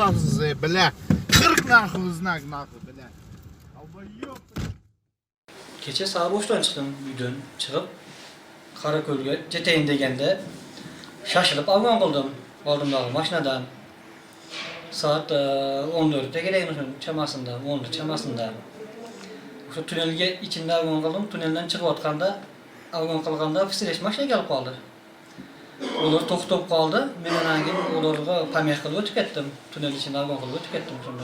Allahsız bile. 40 nakı bile. Ama yok. Keçe sağa boştan çıktım uydan çıkıp Karaköl'e jeteyin degende şaşırıp avgan kıldım. Aldım dağı maşinadan. Saat 14'te geleyim çamasında, 10'da çamasında. Şu tünelge içinde avgan kıldım. Tünelden çıkıp atkanda avgan kılganda fisileş maşina gelip kaldı. Olar toktop kaldı. Men anagin olarga pamyak kılıp ötüp kettim. Tünel içinde avgan kılıp ötüp kettim şunda.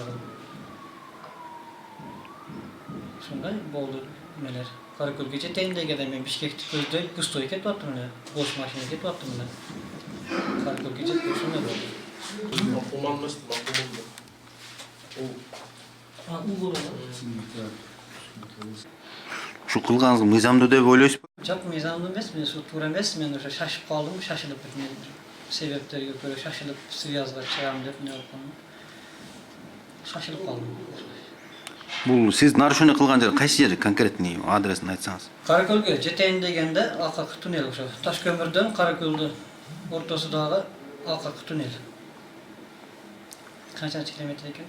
Şunda boldu neler. Karaköl'e jeteyin degende men Bişkekti gözde Gusto'ya ketip attım ne. Boş maşina ketip attım ne. Karaköl'e jet boşuna oldu. Okumanmış, okumanmış. Bu olur. Şu kılganızı mizamda dep oylaysiz. Çok mizanlı emasmen, şu turan emasmen, o'sha şaşıp kaldım, şaşılıp bitmedi. Sebeplerge göre şaşılıp Sivyazga çıkam dep ne yapam. Şaşılıp kaldım. Bu siz narşoni kılgan yer qaysi yer konkretniy adresini aytsanız. Karaköl'e jeteyin degende akak tünel o'sha. Taşkömürden Karaköl'de ortasıdağı akak tünel. Kaç kilometre ekan?